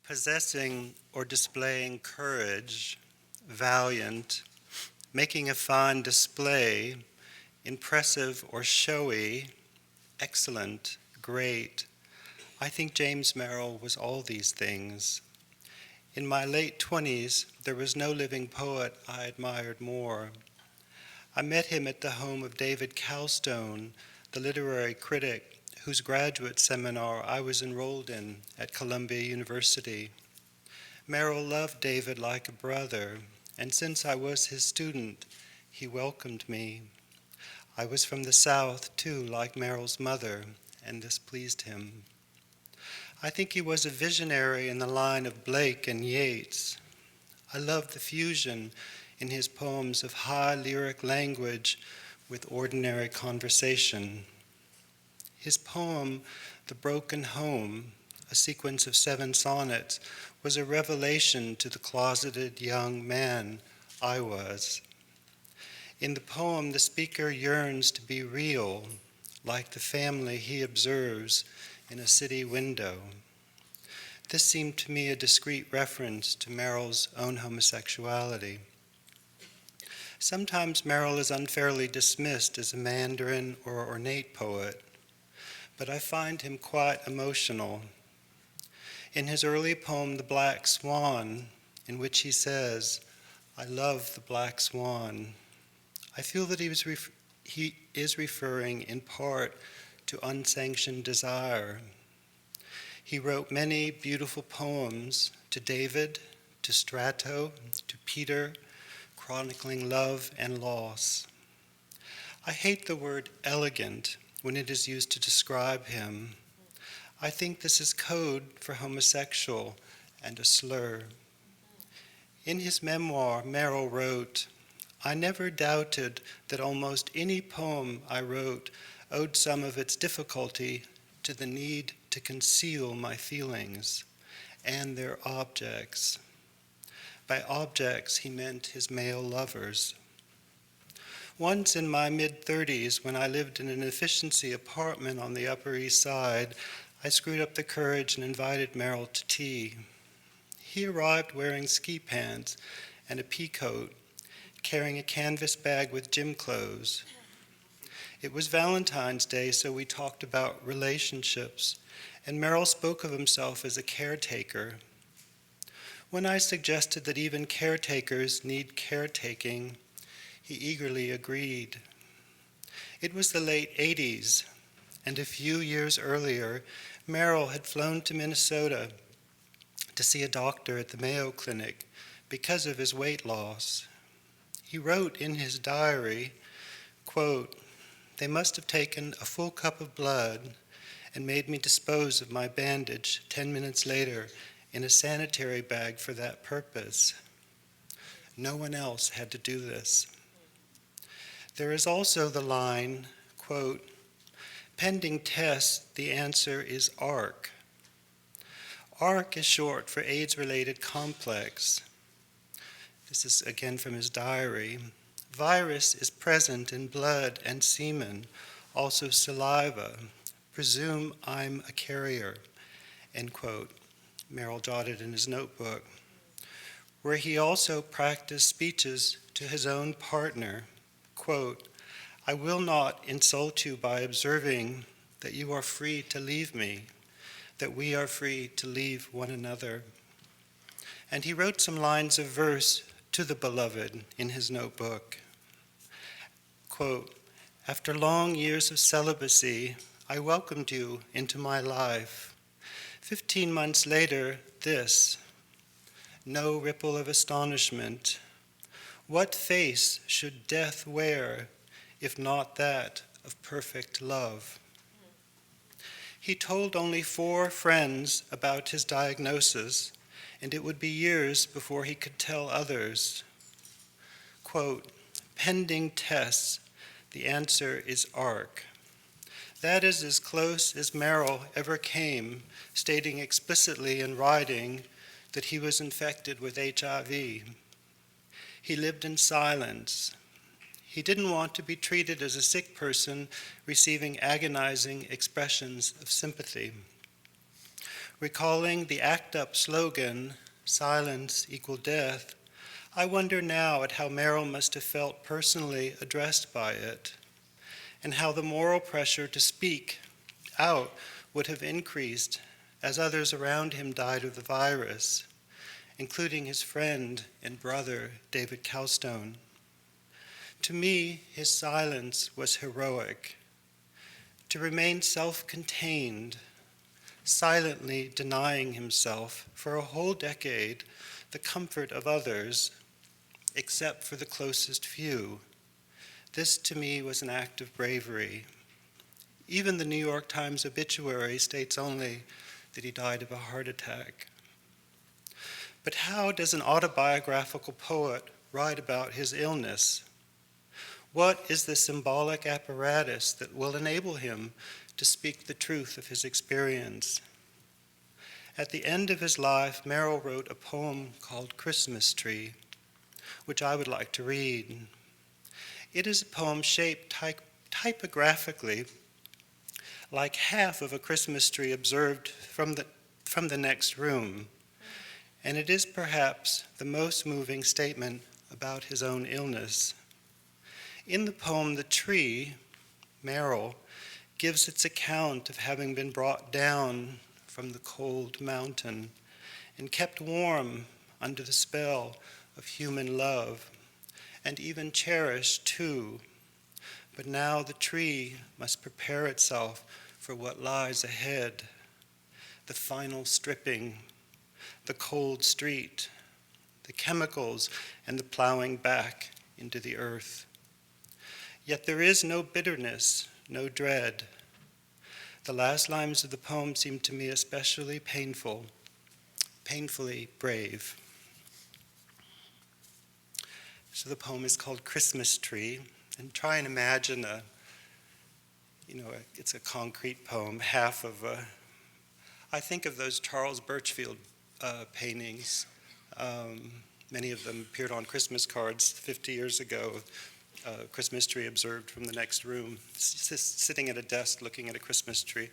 Possessing or displaying courage, valiant, making a fine display, impressive or showy, excellent, great. I think James Merrill was all these things. In my late 20s, there was no living poet I admired more. I met him at the home of David Cowstone, the literary critic whose graduate seminar I was enrolled in at Columbia University. Merrill loved David like a brother, and since I was his student, he welcomed me. I was from the South, too, like Merrill's mother, and this pleased him. I think he was a visionary in the line of Blake and Yeats. I loved the fusion in his poems of high lyric language with ordinary conversation. His poem, The Broken Home, a sequence of 7 sonnets, was a revelation to the closeted young man I was. In the poem, the speaker yearns to be real, like the family he observes in a city window. This seemed to me a discreet reference to Merrill's own homosexuality. Sometimes Merrill is unfairly dismissed as a Mandarin or ornate poet, but I find him quite emotional. In his early poem, The Black Swan, in which he says, "I love the black swan," I feel that he is referring in part to unsanctioned desire. He wrote many beautiful poems to David, to Strato, to Peter, chronicling love and loss. I hate the word elegant when it is used to describe him. I think this is code for homosexual and a slur. In his memoir, Merrill wrote, "I never doubted that almost any poem I wrote owed some of its difficulty to the need to conceal my feelings and their objects." By objects, he meant his male lovers. Once in my mid-30s, when I lived in an efficiency apartment on the Upper East Side, I screwed up the courage and invited Merrill to tea. He arrived wearing ski pants and a pea coat, carrying a canvas bag with gym clothes. It was Valentine's Day, so we talked about relationships, and Merrill spoke of himself as a caretaker. When I suggested that even caretakers need caretaking, he eagerly agreed. It was the late 80s, and a few years earlier, Merrill had flown to Minnesota to see a doctor at the Mayo Clinic because of his weight loss. He wrote in his diary, quote, "They must have taken a full cup of blood and made me dispose of my bandage 10 minutes later in a sanitary bag for that purpose. No one else had to do this." There is also the line, quote, "Pending tests, the answer is ARC. ARC is short for AIDS-related complex." This is again from his diary. "Virus is present in blood and semen, also saliva. Presume I'm a carrier," end quote. Merrill jotted in his notebook, where he also practiced speeches to his own partner. Quote, "I will not insult you by observing that you are free to leave me, that we are free to leave one another." And he wrote some lines of verse to the beloved in his notebook. Quote, "After long years of celibacy, I welcomed you into my life. 15 months later, this, no ripple of astonishment. What face should death wear if not that of perfect love?" He told only 4 friends about his diagnosis, and it would be years before he could tell others. Quote, "Pending tests, the answer is ARC." That is as close as Merrill ever came, stating explicitly in writing that he was infected with HIV. He lived in silence. He didn't want to be treated as a sick person receiving agonizing expressions of sympathy. Recalling the ACT UP slogan, "Silence equal death," I wonder now at how Merrill must have felt personally addressed by it, and how the moral pressure to speak out would have increased as others around him died of the virus, including his friend and brother, David Cowstone. To me, his silence was heroic. To remain self-contained, silently denying himself for a whole decade the comfort of others, except for the closest few. This, to me, was an act of bravery. Even the New York Times obituary states only that he died of a heart attack. But how does an autobiographical poet write about his illness? What is the symbolic apparatus that will enable him to speak the truth of his experience? At the end of his life, Merrill wrote a poem called "Christmas Tree," which I would like to read. It is a poem shaped typographically like half of a Christmas tree observed from the next room, and it is perhaps the most moving statement about his own illness. In the poem, the tree, Merrill, gives its account of having been brought down from the cold mountain and kept warm under the spell of human love, and even cherished too. But now the tree must prepare itself for what lies ahead, the final stripping, the cold street, the chemicals, and the plowing back into the earth. Yet there is no bitterness, no dread. The last lines of the poem seem to me especially painful, painfully brave. So the poem is called "Christmas Tree," and try and imagine it's a concrete poem, half of I think of those Charles Birchfield paintings. Many of them appeared on Christmas cards 50 years ago. Christmas tree observed from the next room, sitting at a desk looking at a Christmas tree.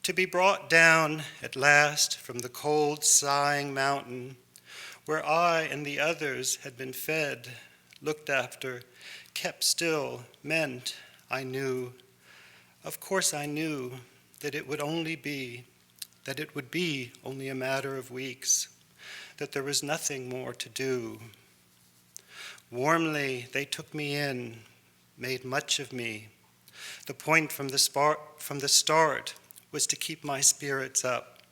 To be brought down at last from the cold, sighing mountain, where I and the others had been fed, looked after, kept still, meant, I knew, of course I knew, that it would be only a matter of weeks, that there was nothing more to do. Warmly they took me in, made much of me. The point from the start was to keep my spirits up.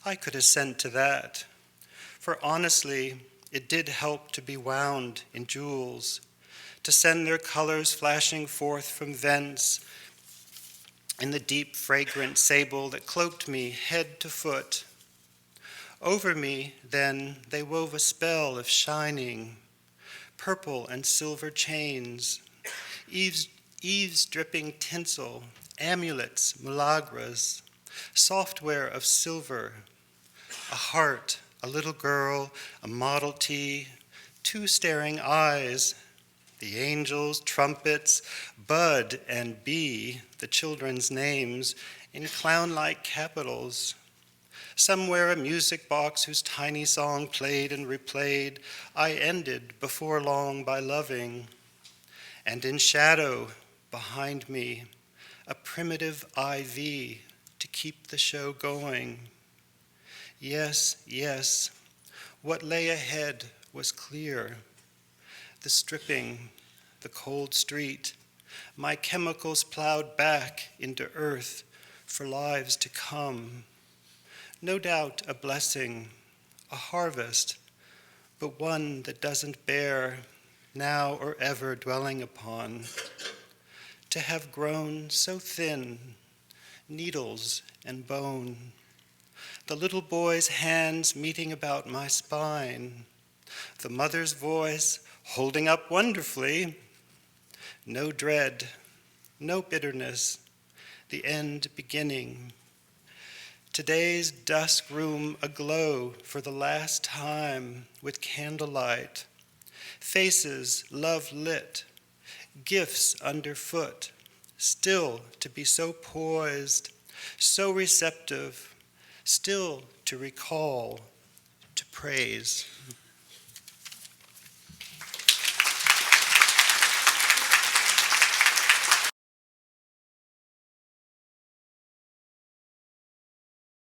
I could assent to that, for honestly, it did help to be wound in jewels, to send their colors flashing forth from vents in the deep, fragrant sable that cloaked me head to foot. Over me, then, they wove a spell of shining, purple and silver chains, eaves-dripping tinsel, amulets, milagras, software of silver, a heart, a little girl, a Model T, two staring eyes, the angels, trumpets, Bud and Bee, the children's names, in clown-like capitals. Somewhere a music box whose tiny song played and replayed, I ended before long by loving. And in shadow, behind me, a primitive IV to keep the show going. Yes, yes, what lay ahead was clear. The stripping, the cold street, my chemicals plowed back into earth for lives to come. No doubt a blessing, a harvest, but one that doesn't bear, now or ever dwelling upon. To have grown so thin, needles and bone. The little boy's hands meeting about my spine. The mother's voice holding up wonderfully. No dread, no bitterness, the end beginning. Today's dusk room aglow for the last time with candlelight. Faces love lit, gifts underfoot, still to be so poised, so receptive, still to recall, to praise.